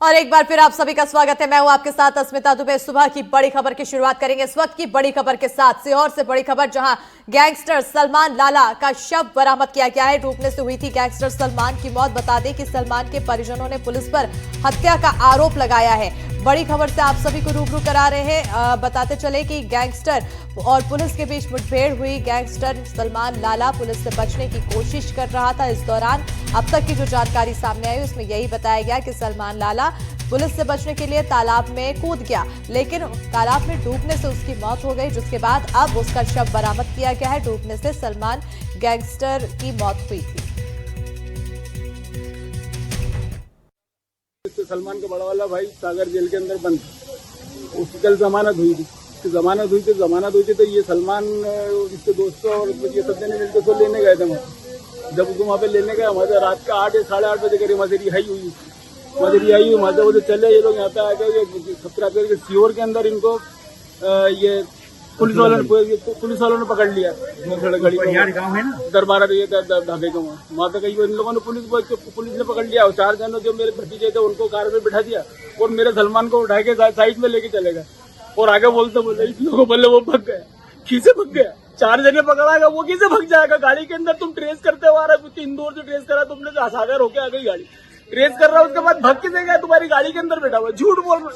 और एक बार फिर आप सभी का स्वागत है। मैं हूं आपके साथ अस्मिता दुबे। सुबह की बड़ी खबर की शुरुआत करेंगे इस वक्त की बड़ी खबर के साथ। सीहोर से बड़ी खबर, जहां गैंगस्टर सलमान लाला का शव बरामद किया गया है। डूबने से हुई थी गैंगस्टर सलमान की मौत। बता दें कि सलमान के परिजनों ने पुलिस पर हत्या का आरोप लगाया है। बड़ी खबर से आप सभी को रूबरू करा रहे हैं। बताते चले कि गैंगस्टर और पुलिस के बीच मुठभेड़ हुई। गैंगस्टर सलमान लाला पुलिस से बचने की कोशिश कर रहा था। इस दौरान अब तक की जो जानकारी सामने आई उसमें यही बताया गया कि सलमान लाला पुलिस से बचने के लिए तालाब में कूद गया, लेकिन तालाब में डूबने से उसकी मौत हो गई, जिसके बाद अब उसका शव बरामद किया गया है। डूबने से सलमान गैंगस्टर की मौत हुई थी। सलमान का बड़ा वाला भाई सागर जेल के अंदर बंद, उसकी कल जमानत हुई थी। जमानत हुई थी तो ये सलमान इसके दोस्तों और ये सब जने मिलकर उसको लेने गए थे वहाँ। जब उसको वहाँ पे लेने गए, हमारे रात का 8 या 8:30 बजे करीब वहाँ से रिहाई हुई। वहाँ से वो चले ये लोग यहाँ पे आके 17 अप्रैल के सीहोर के अंदर इनको ये पुलिस वालों ने पकड़ लिया। गाँव है ना दरबारा ढाबे का वहाँ पे कहीं इन लोगों ने पुलिस ने पकड़ लिया। और 4 जन जो मेरे भतीजे थे उनको कार में बिठा दिया और मेरे सलमान को उठा के साइड में लेके चले गए। और आगे बोले इन लोगों बोले वो भग गया। किसे भग गया? 4 जने पकड़ाएगा, वो किसे भग जाएगा? गाड़ी के अंदर तुम ट्रेस करते हो आ रहा है, इंदौर से ट्रेस करा तुमने, सागर होके आ गई गाड़ी, ट्रेस कर रहा है, उसके बाद भग किसे गया? तुम्हारी गाड़ी के अंदर बैठा हुआ, झूठ बोल रहा।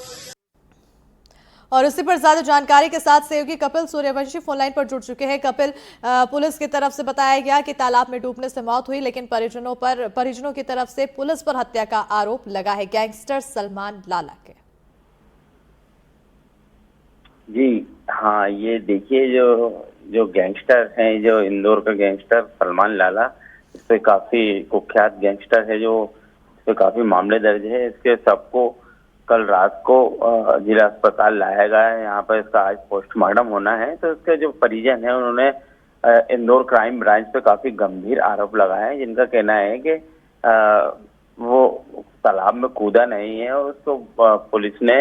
और इसी पर ज्यादा जानकारी के साथ सहयोगी कपिल सूर्यवंशी फोनलाइन पर जुड़ चुके हैं। कपिल, पुलिस की तरफ से बताया गया कि तालाब में डूबने से मौत हुई, लेकिन परिजनों की तरफ से पुलिस पर हत्या का आरोप लगा है गैंगस्टर सलमान लाला के। जी हाँ, ये देखिए जो गैंगस्टर हैं, जो इंदौर का गैंगस्टर सलमान लाला, इस पे काफी कुख्यात गैंगस्टर है, जो इस पे काफी मामले दर्ज है। इसके सबको कल रात को जिला अस्पताल लाया गया है। यहाँ पर इसका आज पोस्टमार्टम होना है। तो इसके जो परिजन है उन्होंने इंदौर क्राइम ब्रांच पे काफी गंभीर आरोप लगाए हैं, जिनका कहना है कि वो तालाब में कूदा नहीं है और उसको पुलिस ने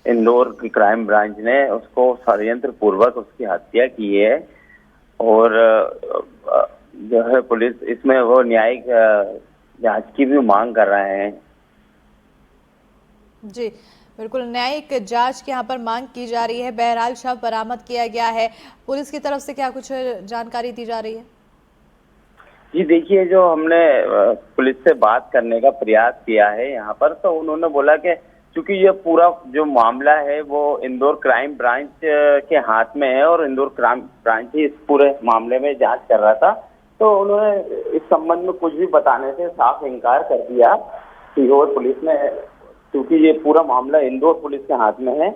इंदौर की क्राइम ब्रांच ने उसको षड्यंत्र पूर्वक उसकी हत्या की है। और जो है पुलिस इसमें वो न्यायिक जांच की भी मांग कर रहे हैं। जी बिल्कुल, न्यायिक जांच की यहाँ पर मांग की जा रही है। बहरहाल शव बरामद किया गया है। पुलिस की तरफ से क्या कुछ जानकारी दी जा रही है? जी देखिए, जो हमने पुलिस से बात करने का प्रयास किया है यहाँ पर, तो उन्होंने बोला कि क्योंकि ये पूरा जो मामला है वो इंदौर क्राइम ब्रांच के हाथ में है और इंदौर क्राइम ब्रांच ही इस पूरे मामले में जांच कर रहा था, तो उन्होंने इस संबंध में कुछ भी बताने से साफ इनकार कर दिया सीहोर पुलिस ने। क्योंकि ये पूरा मामला इंदौर पुलिस के हाथ में है,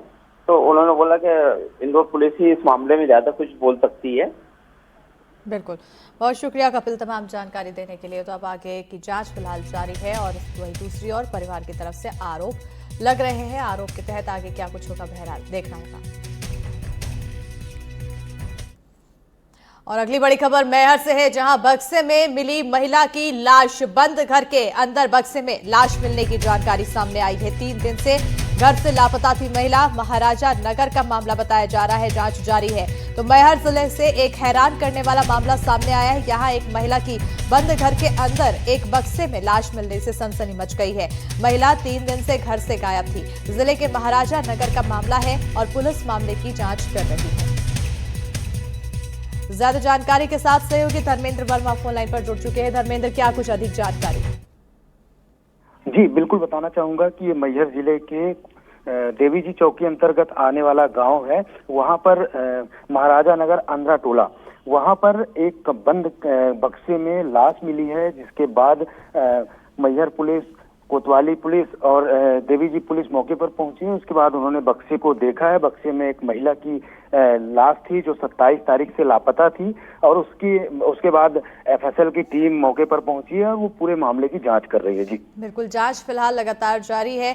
तो उन्होंने बोला कि इंदौर पुलिस ही इस मामले में ज्यादा कुछ बोल सकती है। बिल्कुल, बहुत शुक्रिया कपिल तमाम जानकारी देने के लिए। तो अब आगे की जांच फिलहाल जारी है और वही दूसरी ओर परिवार की तरफ से आरोप लग रहे हैं। आरोप के तहत आगे क्या कुछ होगा बहरहाल देखना होगा। और अगली बड़ी खबर मैहर से है, जहां बक्से में मिली महिला की लाश। बंद घर के अंदर बक्से में लाश मिलने की जानकारी सामने आई है। 3 दिन से घर से लापता थी महिला। महाराजा नगर का मामला बताया जा रहा है, जांच जारी है। तो मैहर जिले से एक हैरान करने वाला मामला सामने आया है। यहां एक महिला की बंद घर के अंदर एक बक्से में लाश मिलने से सनसनी मच गई है। महिला 3 दिन से घर से गायब थी। जिले के महाराजा नगर का मामला है और पुलिस मामले की जांच कर रही है। ज्यादा जानकारी के साथ सहयोगी धर्मेंद्र वर्मा फोन लाइन पर जुड़ चुके हैं। धर्मेंद्र, क्या कुछ अधिक जानकारी? जी बिल्कुल, बताना चाहूंगा कि ये मैहर जिले के देवी जी चौकी अंतर्गत आने वाला गांव है। वहां पर महाराजा नगर आंध्रा टोला, वहां पर एक बंद बक्से में लाश मिली है, जिसके बाद मैहर पुलिस, कोतवाली पुलिस और देवी जी पुलिस मौके पर पहुंची है। उसके बाद उन्होंने बक्से को देखा है। बक्से में एक महिला की लाश थी जो 27 तारीख से लापता थी और उसके बाद एफएसएल की टीम मौके पर पहुंची है और वो पूरे मामले की जांच कर रही है। जी बिल्कुल, जांच फिलहाल लगातार जारी है।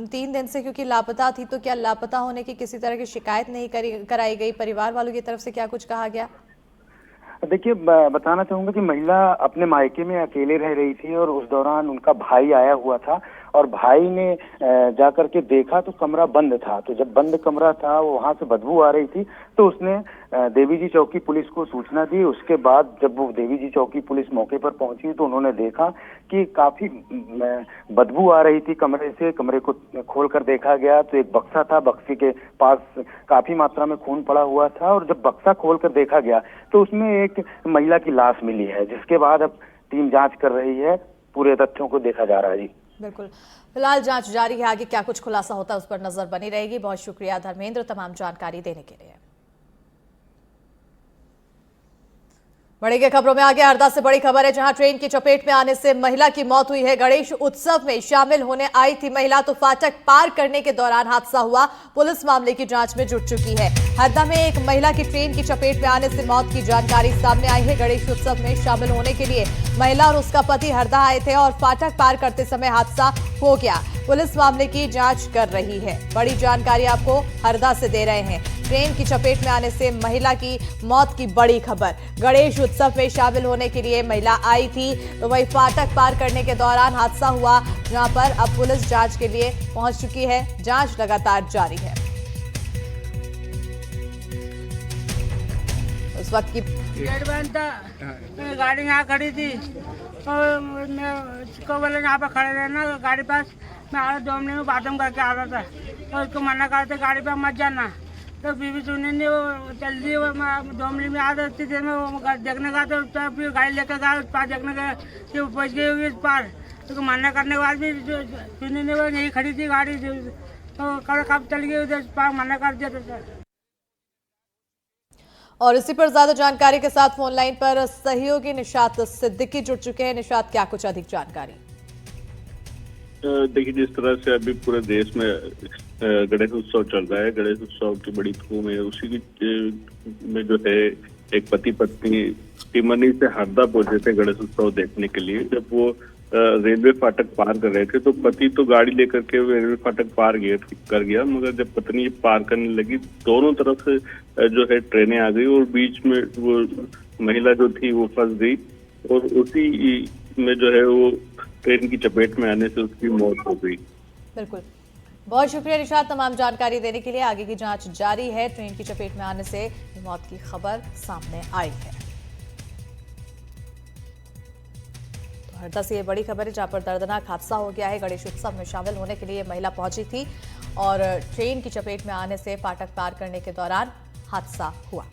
3 दिन से क्योंकि लापता थी, तो क्या लापता होने की किसी तरह की शिकायत नहीं कराई गई? परिवार वालों की तरफ से क्या कुछ कहा गया? देखिए, बताना चाहूंगा कि महिला अपने मायके में अकेले रह रही थी और उस दौरान उनका भाई आया हुआ था और भाई ने जाकर के देखा तो कमरा बंद था। तो जब बंद कमरा था, वो वहां से बदबू आ रही थी, तो उसने देवी जी चौकी पुलिस को सूचना दी। उसके बाद जब वो देवी जी चौकी पुलिस मौके पर पहुंची तो उन्होंने देखा कि काफी बदबू आ रही थी कमरे से। कमरे को खोलकर देखा गया तो एक बक्सा था, बक्से के पास काफी मात्रा में खून पड़ा हुआ था। और जब बक्सा खोलकर देखा गया तो उसमें एक महिला की लाश मिली है, जिसके बाद अब टीम जांच कर रही है, पूरे तथ्यों को देखा जा रहा है। जी बिल्कुल, फिलहाल जांच जारी है, आगे क्या कुछ खुलासा होता है उस पर नजर बनी रहेगी। बहुत शुक्रिया धर्मेंद्र तमाम जानकारी देने के लिए। बड़ी के खबरों में आगे हरदा से बड़ी खबर है, जहां ट्रेन की चपेट में आने से महिला की मौत हुई है। गणेश उत्सव में शामिल होने आई थी महिला, तो फाटक पार करने के दौरान हादसा हुआ। पुलिस मामले की जांच में जुट चुकी है। हरदा में एक महिला की ट्रेन की चपेट में आने से मौत की जानकारी सामने आई है। गणेश उत्सव में शामिल होने के लिए महिला और उसका पति हरदा आए थे और फाटक पार करते समय हादसा हो गया। पुलिस मामले की जांच कर रही है। बड़ी जानकारी आपको हरदा से दे रहे हैं। ट्रेन की चपेट में आने से महिला की मौत की बड़ी खबर। गणेश उत्सव में शामिल होने के लिए महिला आई थी, तो वही फाटक पार करने के दौरान हादसा हुआ, जहां पर अब पुलिस जांच के लिए पहुंच चुकी है। जांच लगातार जारी है। उस वक्त की गेट बंद था, गाड़ी यहाँ खड़ी थी और मैं उसको बोले यहाँ पर खड़े रहना गाड़ी पास। मैं आ 2 मिनट में बाथरूम करके आ रहा था और उसको मना करते गाड़ी पे मत जाना, तो बीवी सुनी नहीं, वो जल्दी 2 मिनट में आ रही थी। देर में वो देखने का तो फिर गाड़ी लेकर गया उस पार देखने का कि वो पहुँच गई होगी उस पार। तो मना करने के बाद भी सुनी नहीं, वो यही खड़ी थी गाड़ी, तो कब चल गई उधर पार, मना कर दिया था। और इसी पर ज्यादा जानकारी के साथ फोन लाइन पर सहयोगी निशात सिद्दीकी जुड़ चुके हैं। निशात, क्या कुछ अधिक जानकारी? देखिए, जिस तरह से अभी पूरे देश में गणेश उत्सव चल रहा है, गणेश उत्सव की बड़ी धूम है, उसी की में जो है एक पति पत्नी टिमनी से हरदा पहुंचे थे गणेश उत्सव देखने के लिए। जब वो रेलवे फाटक पार कर रहे थे तो पति तो गाड़ी लेकर के रेलवे फाटक पार कर गया, मगर जब पत्नी पार करने लगी, दोनों तरफ से जो है ट्रेनें आ गई और बीच में वो महिला जो थी वो फंस गई और उसी में जो है वो ट्रेन की चपेट में आने से उसकी मौत हो गई। बिल्कुल, बहुत शुक्रिया निशात तमाम जानकारी देने के लिए। आगे की जांच जारी है। ट्रेन की चपेट में आने से मौत की खबर सामने आई है। तो हरदा से ये बड़ी खबर है, जहां पर दर्दनाक हादसा हो गया है। गणेश उत्सव में शामिल होने के लिए महिला पहुंची थी और ट्रेन की चपेट में आने से फाटक पार करने के दौरान हादसा हुआ।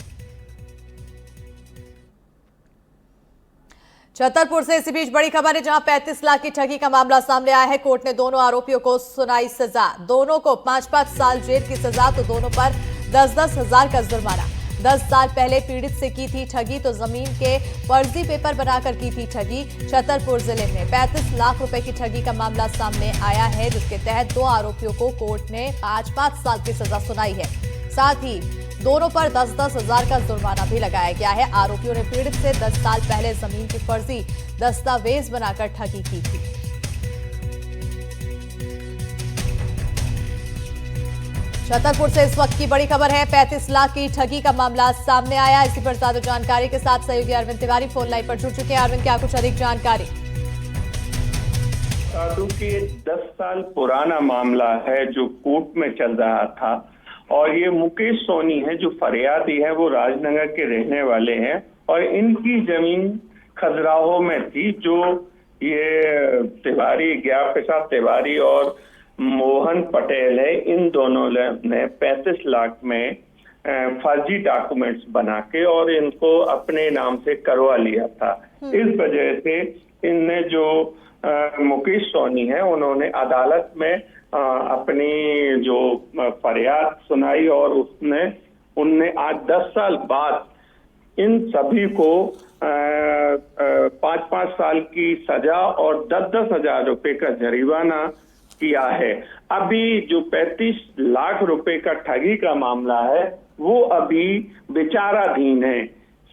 छतरपुर से इसी बीच बड़ी खबर है, जहां 35 लाख की ठगी का मामला सामने आया है। कोर्ट ने दोनों आरोपियों को सुनाई सजा। दोनों को 5-5 साल जेल की सजा, तो दोनों पर 10-10 हजार का जुर्माना। 10 साल पहले पीड़ित से की थी ठगी, तो जमीन के फर्जी पेपर बनाकर की थी ठगी। छतरपुर जिले में 35 लाख रुपए की ठगी का मामला सामने आया है, जिसके तहत 2 आरोपियों को कोर्ट ने 5-5 साल की सजा सुनाई है। साथ ही दोनों पर 10-10 हजार का जुर्माना भी लगाया गया है। आरोपियों ने पीड़ित से 10 साल पहले जमीन की फर्जी दस्तावेज बनाकर ठगी की थी। छतरपुर से इस वक्त की बड़ी खबर है, 35 लाख की ठगी का मामला सामने आया। इसी पर ज्यादा जानकारी के साथ सहयोगी अरविंद तिवारी फोन लाइन पर जुड़ चुके हैं। अरविंद, क्या कुछ अधिक जानकारी? साधु की 10 साल पुराना मामला है जो कोर्ट में चल रहा था और ये मुकेश सोनी है जो फरियादी है, वो राजनगर के रहने वाले हैं और इनकी जमीन खजुराहो में थी। जो ये तिवारी, ज्ञा प्रसाद तिवारी और मोहन पटेल है, इन दोनों ने 35 लाख में फर्जी डॉक्यूमेंट्स बना के और इनको अपने नाम से करवा लिया था। इस वजह से इनने जो मुकेश सोनी है, उन्होंने अदालत में अपनी जो फरियाद सुनाई और उनने आज 10 साल बाद इन सभी को 5-5 साल की सजा और 10-10 हजार रुपए का जरिमाना किया है। अभी जो 35 लाख रुपए का ठगी का मामला है वो अभी विचाराधीन है।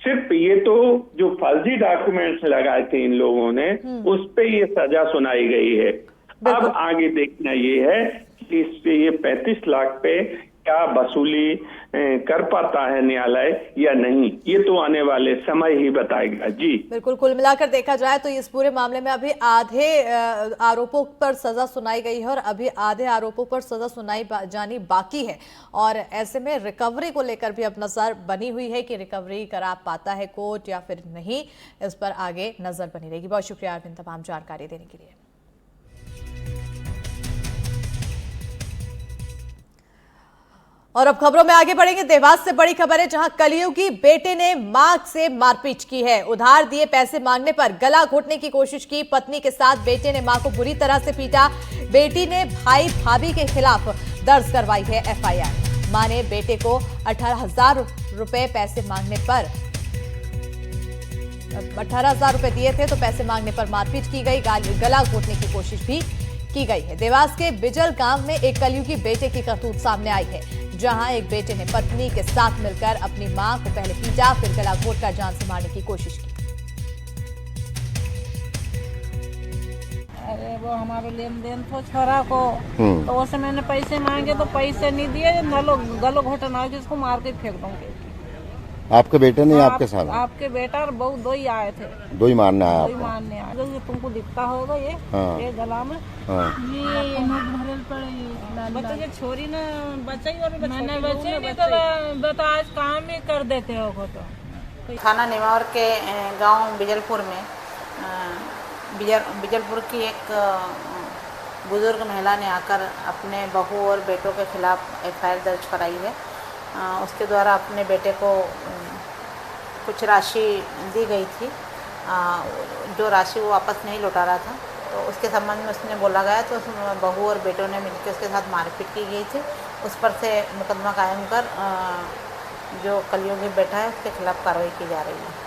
सिर्फ ये तो जो फर्जी डॉक्यूमेंट्स लगाए थे इन लोगों ने, उस पे ये सजा सुनाई गई है। अब आगे देखना ये है कि इससे ये 35 लाख पे क्या वसूली कर पाता है न्यायालय या नहीं, ये तो आने वाले समय ही बताएगा। जी बिल्कुल, कुल मिलाकर देखा जाए तो इस पूरे मामले में अभी आधे आरोपों पर सजा सुनाई गई है और अभी आधे आरोपों पर सजा सुनाई जानी बाकी है। और ऐसे में रिकवरी को लेकर भी अब नजर बनी हुई है कि रिकवरी करा पाता है कोर्ट या फिर नहीं, इस पर आगे नजर बनी रहेगी। बहुत शुक्रिया अरविंद तमाम जानकारी देने के लिए। और अब खबरों में आगे बढ़ेंगे। देवास से बड़ी खबर है, जहां कलयुगी बेटे ने मां से मारपीट की है। उधार दिए पैसे मांगने पर गला घोटने की कोशिश की। पत्नी के साथ बेटे ने मां को बुरी तरह से पीटा। बेटी ने भाई भाभी के खिलाफ दर्ज करवाई है एफआईआर। मां ने बेटे को 18,000 रुपए पैसे मांगने पर 18,000 रुपए दिए थे, तो पैसे मांगने पर मारपीट की गई। गला घोटने की कोशिश भी की गई है। देवास के बिजल गांव में एक कलयुगी बेटे की करतूत सामने आई है, जहां एक बेटे ने पत्नी के साथ मिलकर अपनी मां को पहले पीटा, फिर गला घोटकर जान से मारने की कोशिश की। अरे वो हमारे लेन देन था छोरा को, तो उससे मैंने पैसे मांगे तो पैसे नहीं दिए। गलो घोटना है, जिसको मार के फेंक दूंगी। आपके बेटे ने आपके साथ? आपके बेटा और बहू दो ही आए थे। दो ही मारने आया? दो ही मारने आए। जो तुमको दिखता होगा ये, हाँ। ये गला में, हाँ। ये भरल पड़े बच्चे के छोरी ना बच्चा ही, और मैंने बच्चे नहीं तो आज काम ही कर देते हो। तो थाना नेवार के गांव बिजलपुर में बिजलपुर की एक बुजुर्ग महिला ने आकर अपने बहू और बेटों के खिलाफ एफआईआर दर्ज कराई है। उसके द्वारा अपने बेटे को कुछ राशि दी गई थी, जो राशि वो वापस नहीं लौटा रहा था, तो उसके संबंध में उसने बोला गया, तो बहू और बेटों ने मिलकर उसके साथ मारपीट की गई थी। उस पर से मुकदमा कायम कर जो कलयुगी बेटा है उसके खिलाफ कार्रवाई की जा रही है।